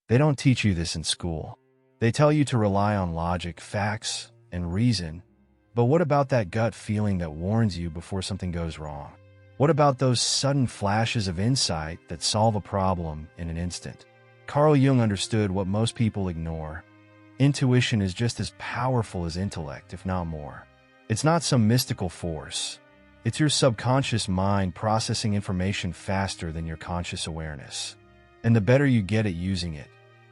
They don't teach you this in school. They tell you to rely on logic, facts, and reason. But what about that gut feeling that warns you before something goes wrong? What about those sudden flashes of insight that solve a problem in an instant? Carl Jung understood what most people ignore. Intuition is just as powerful as intellect, if not more. It's not some mystical force. It's your subconscious mind processing information faster than your conscious awareness. And the better you get at using it,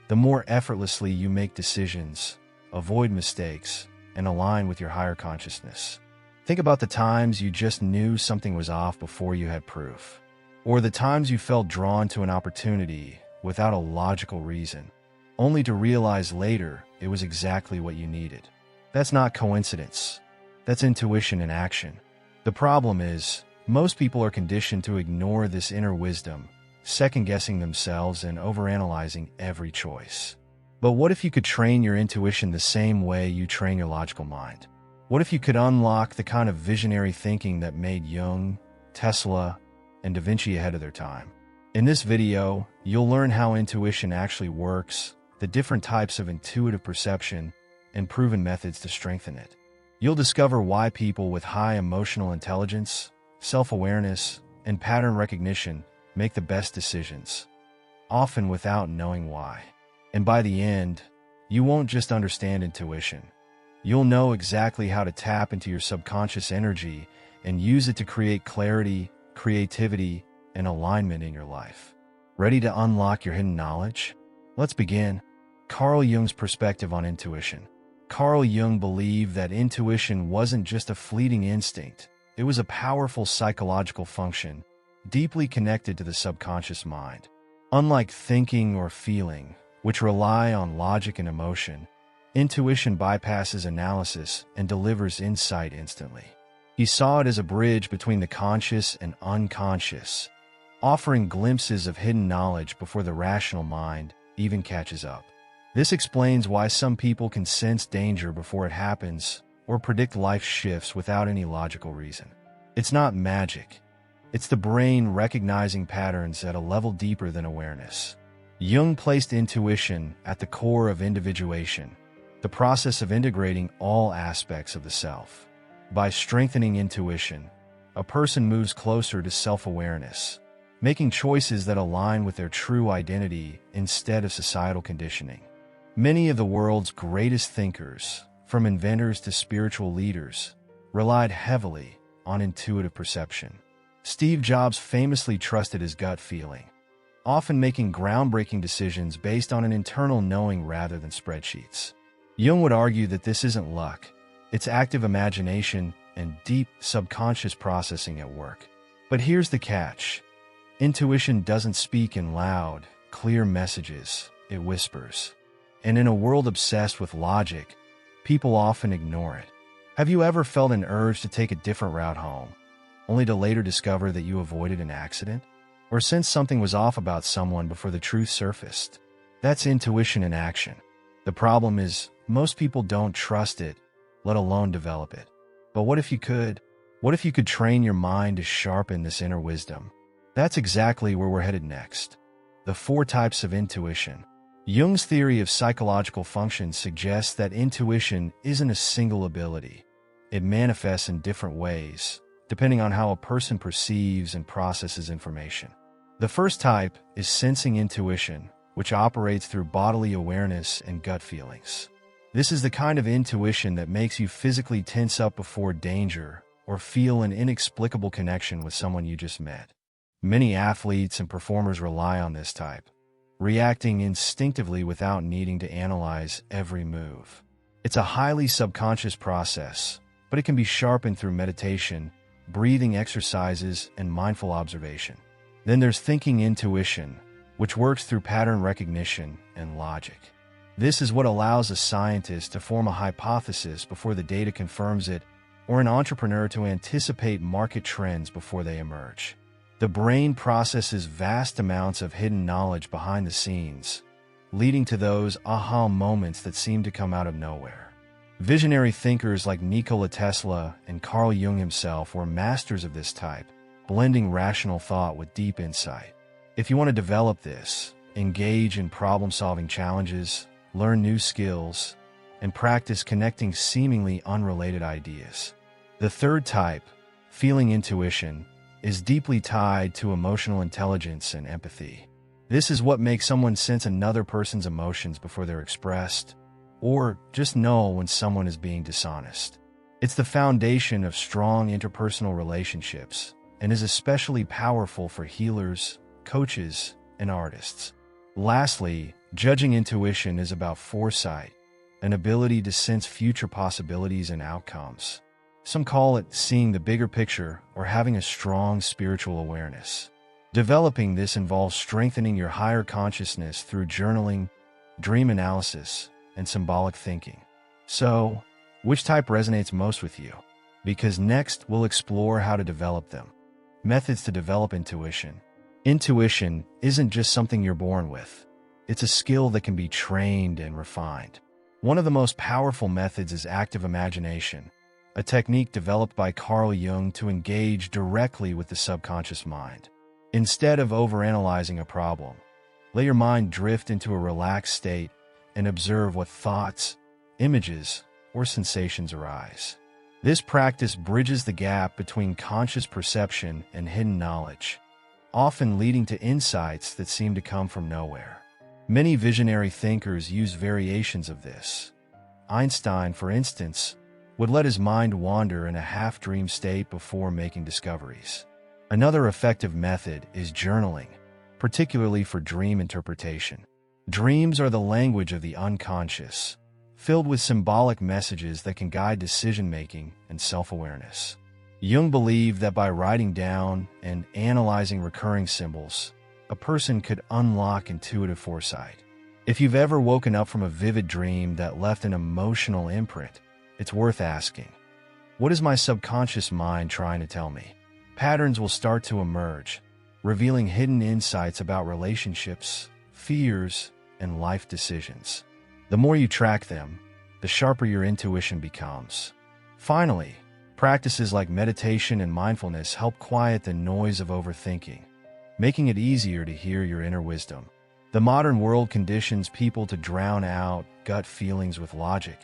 the more effortlessly you make decisions, avoid mistakes, and align with your higher consciousness. Think about the times you just knew something was off before you had proof, or the times you felt drawn to an opportunity without a logical reason, only to realize later it was exactly what you needed. That's not coincidence. That's intuition in action. The problem is, most people are conditioned to ignore this inner wisdom, second-guessing themselves and overanalyzing every choice. But what if you could train your intuition the same way you train your logical mind? What if you could unlock the kind of visionary thinking that made Jung, Tesla, and Da Vinci ahead of their time? In this video, you'll learn how intuition actually works, the different types of intuitive perception, and proven methods to strengthen it. You'll discover why people with high emotional intelligence, self-awareness, and pattern recognition make the best decisions, often without knowing why. And by the end, you won't just understand intuition. You'll know exactly how to tap into your subconscious energy and use it to create clarity, creativity, and alignment in your life. Ready to unlock your hidden knowledge? Let's begin. Carl Jung's perspective on intuition. Carl Jung believed that intuition wasn't just a fleeting instinct. It was a powerful psychological function, deeply connected to the subconscious mind. Unlike thinking or feeling, which rely on logic and emotion, intuition bypasses analysis and delivers insight instantly. He saw it as a bridge between the conscious and unconscious, offering glimpses of hidden knowledge before the rational mind even catches up. This explains why some people can sense danger before it happens or predict life shifts without any logical reason. It's not magic. It's the brain recognizing patterns at a level deeper than awareness. Jung placed intuition at the core of individuation, the process of integrating all aspects of the self. By strengthening intuition, a person moves closer to self-awareness, making choices that align with their true identity instead of societal conditioning. Many of the world's greatest thinkers, from inventors to spiritual leaders, relied heavily on intuitive perception. Steve Jobs famously trusted his gut feeling, often making groundbreaking decisions based on an internal knowing rather than spreadsheets. Jung would argue that this isn't luck, it's active imagination and deep subconscious processing at work. But here's the catch. Intuition doesn't speak in loud, clear messages, it whispers. And in a world obsessed with logic, people often ignore it. Have you ever felt an urge to take a different route home, only to later discover that you avoided an accident? Or sense something was off about someone before the truth surfaced? That's intuition in action. The problem is, most people don't trust it, let alone develop it. But what if you could? What if you could train your mind to sharpen this inner wisdom? That's exactly where we're headed next. The 4 types of intuition. Jung's theory of psychological functions suggests that intuition isn't a single ability. It manifests in different ways, depending on how a person perceives and processes information. The first type is sensing intuition, which operates through bodily awareness and gut feelings. This is the kind of intuition that makes you physically tense up before danger or feel an inexplicable connection with someone you just met. Many athletes and performers rely on this type, reacting instinctively without needing to analyze every move. It's a highly subconscious process, but it can be sharpened through meditation, breathing exercises, and mindful observation. Then there's thinking intuition, which works through pattern recognition and logic. This is what allows a scientist to form a hypothesis before the data confirms it, or an entrepreneur to anticipate market trends before they emerge. The brain processes vast amounts of hidden knowledge behind the scenes, leading to those aha moments that seem to come out of nowhere. Visionary thinkers like Nikola Tesla and Carl Jung himself were masters of this type, blending rational thought with deep insight. If you want to develop this, engage in problem-solving challenges, learn new skills, and practice connecting seemingly unrelated ideas. The third type, feeling intuition, is deeply tied to emotional intelligence and empathy. This is what makes someone sense another person's emotions before they're expressed, or just know when someone is being dishonest. It's the foundation of strong interpersonal relationships and is especially powerful for healers, coaches, and artists. Lastly, judging intuition is about foresight, an ability to sense future possibilities and outcomes. Some call it seeing the bigger picture or having a strong spiritual awareness. Developing this involves strengthening your higher consciousness through journaling, dream analysis, and symbolic thinking. So, which type resonates most with you? Because next we'll explore how to develop them. Methods to develop intuition. Intuition isn't just something you're born with. It's a skill that can be trained and refined. One of the most powerful methods is active imagination, a technique developed by Carl Jung to engage directly with the subconscious mind. Instead of overanalyzing a problem, let your mind drift into a relaxed state and observe what thoughts, images, or sensations arise. This practice bridges the gap between conscious perception and hidden knowledge, often leading to insights that seem to come from nowhere. Many visionary thinkers use variations of this. Einstein, for instance, would let his mind wander in a half-dream state before making discoveries. Another effective method is journaling, particularly for dream interpretation. Dreams are the language of the unconscious, filled with symbolic messages that can guide decision-making and self-awareness. Jung believed that by writing down and analyzing recurring symbols, a person could unlock intuitive foresight. If you've ever woken up from a vivid dream that left an emotional imprint, it's worth asking, what is my subconscious mind trying to tell me? Patterns will start to emerge, revealing hidden insights about relationships, fears, and life decisions. The more you track them, the sharper your intuition becomes. Finally, practices like meditation and mindfulness help quiet the noise of overthinking, making it easier to hear your inner wisdom. The modern world conditions people to drown out gut feelings with logic,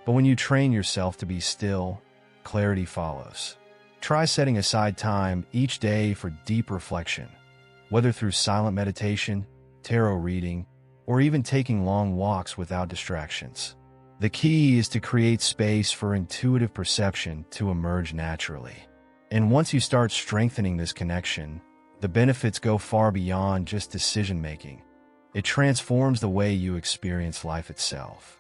but when you train yourself to be still, clarity follows. Try setting aside time each day for deep reflection, whether through silent meditation, tarot reading, or even taking long walks without distractions. The key is to create space for intuitive perception to emerge naturally. And once you start strengthening this connection, the benefits go far beyond just decision-making. It transforms the way you experience life itself.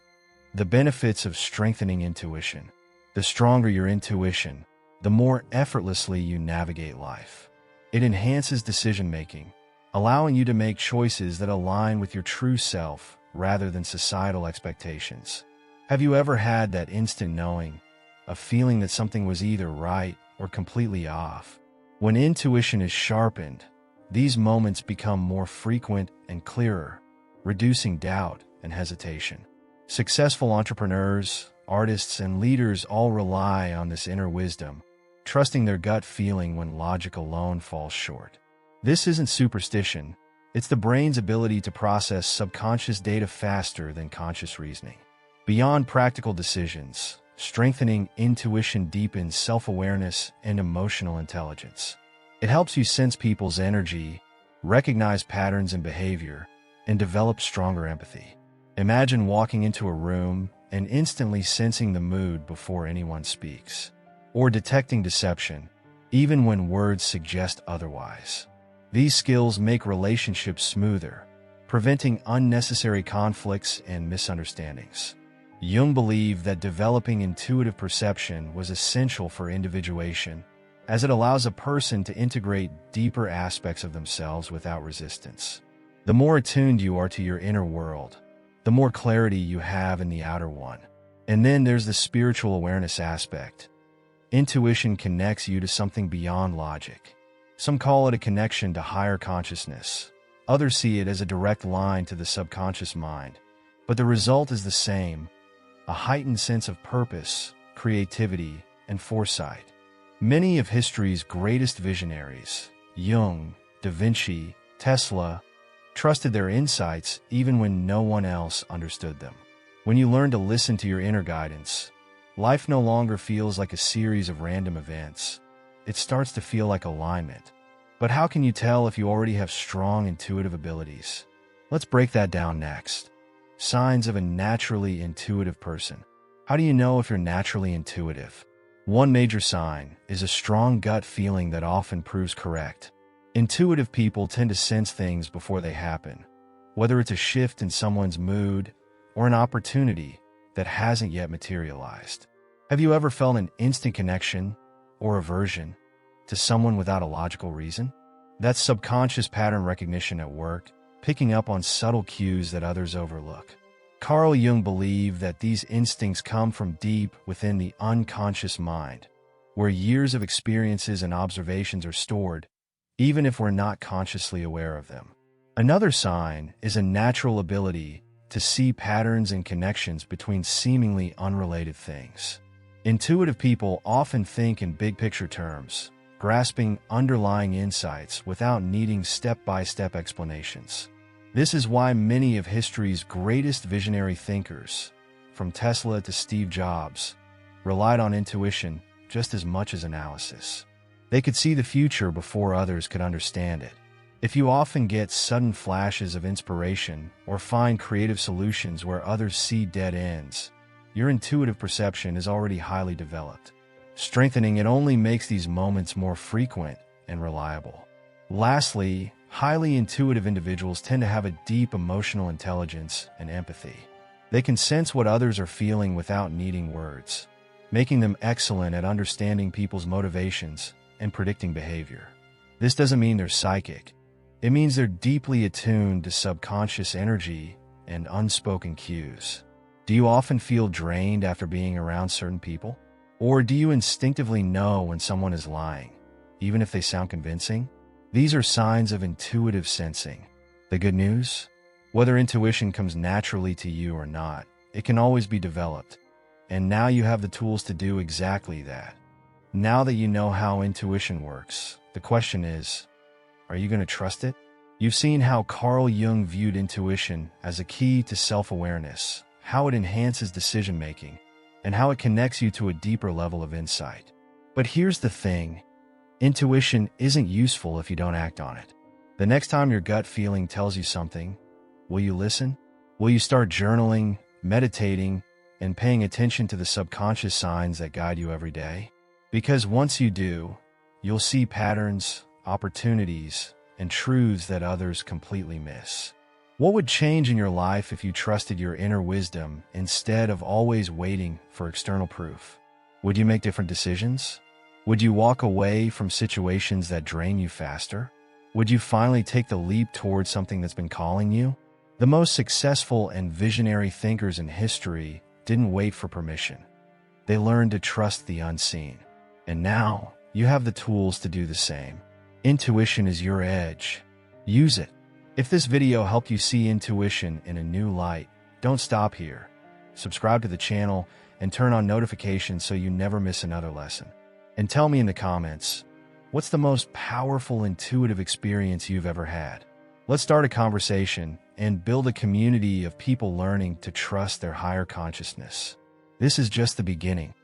The benefits of strengthening intuition. The stronger your intuition, the more effortlessly you navigate life. It enhances decision-making, allowing you to make choices that align with your true self rather than societal expectations. Have you ever had that instant knowing, a feeling that something was either right or completely off? When intuition is sharpened, these moments become more frequent and clearer, reducing doubt and hesitation. Successful entrepreneurs, artists, and leaders all rely on this inner wisdom, trusting their gut feeling when logic alone falls short. This isn't superstition, it's the brain's ability to process subconscious data faster than conscious reasoning. Beyond practical decisions, strengthening intuition deepens self-awareness and emotional intelligence. It helps you sense people's energy, recognize patterns in behavior, and develop stronger empathy. Imagine walking into a room and instantly sensing the mood before anyone speaks, or detecting deception, even when words suggest otherwise. These skills make relationships smoother, preventing unnecessary conflicts and misunderstandings. Jung believed that developing intuitive perception was essential for individuation, as it allows a person to integrate deeper aspects of themselves without resistance. The more attuned you are to your inner world, the more clarity you have in the outer one. And then there's the spiritual awareness aspect. Intuition connects you to something beyond logic. Some call it a connection to higher consciousness. Others see it as a direct line to the subconscious mind. But the result is the same: a heightened sense of purpose, creativity, and foresight. Many of history's greatest visionaries, Jung, Da Vinci, Tesla, trusted their insights even when no one else understood them. When you learn to listen to your inner guidance, life no longer feels like a series of random events. It starts to feel like alignment. But how can you tell if you already have strong intuitive abilities? Let's break that down next. Signs of a naturally intuitive person. How do you know if you're naturally intuitive? One major sign is a strong gut feeling that often proves correct. Intuitive people tend to sense things before they happen, whether it's a shift in someone's mood or an opportunity that hasn't yet materialized. Have you ever felt an instant connection or aversion to someone without a logical reason? That's subconscious pattern recognition at work, picking up on subtle cues that others overlook. Carl Jung believed that these instincts come from deep within the unconscious mind, where years of experiences and observations are stored, even if we're not consciously aware of them. Another sign is a natural ability to see patterns and connections between seemingly unrelated things. Intuitive people often think in big-picture terms, grasping underlying insights without needing step-by-step explanations. This is why many of history's greatest visionary thinkers, from Tesla to Steve Jobs, relied on intuition just as much as analysis. They could see the future before others could understand it. If you often get sudden flashes of inspiration or find creative solutions where others see dead ends, your intuitive perception is already highly developed. Strengthening it only makes these moments more frequent and reliable. Lastly, highly intuitive individuals tend to have a deep emotional intelligence and empathy. They can sense what others are feeling without needing words, making them excellent at understanding people's motivations and predicting behavior. This doesn't mean they're psychic. It means they're deeply attuned to subconscious energy and unspoken cues. Do you often feel drained after being around certain people? Or do you instinctively know when someone is lying, even if they sound convincing? These are signs of intuitive sensing. The good news? Whether intuition comes naturally to you or not, it can always be developed. And now you have the tools to do exactly that. Now that you know how intuition works, the question is, are you going to trust it? You've seen how Carl Jung viewed intuition as a key to self-awareness, how it enhances decision-making, and how it connects you to a deeper level of insight. But here's the thing. Intuition isn't useful if you don't act on it. The next time your gut feeling tells you something, will you listen? Will you start journaling, meditating, and paying attention to the subconscious signs that guide you every day? Because once you do, you'll see patterns, opportunities, and truths that others completely miss. What would change in your life if you trusted your inner wisdom instead of always waiting for external proof? Would you make different decisions? Would you walk away from situations that drain you faster? Would you finally take the leap towards something that's been calling you? The most successful and visionary thinkers in history didn't wait for permission. They learned to trust the unseen. And now, you have the tools to do the same. Intuition is your edge. Use it. If this video helped you see intuition in a new light, don't stop here. Subscribe to the channel and turn on notifications so you never miss another lesson. And tell me in the comments, what's the most powerful intuitive experience you've ever had? Let's start a conversation and build a community of people learning to trust their higher consciousness. This is just the beginning.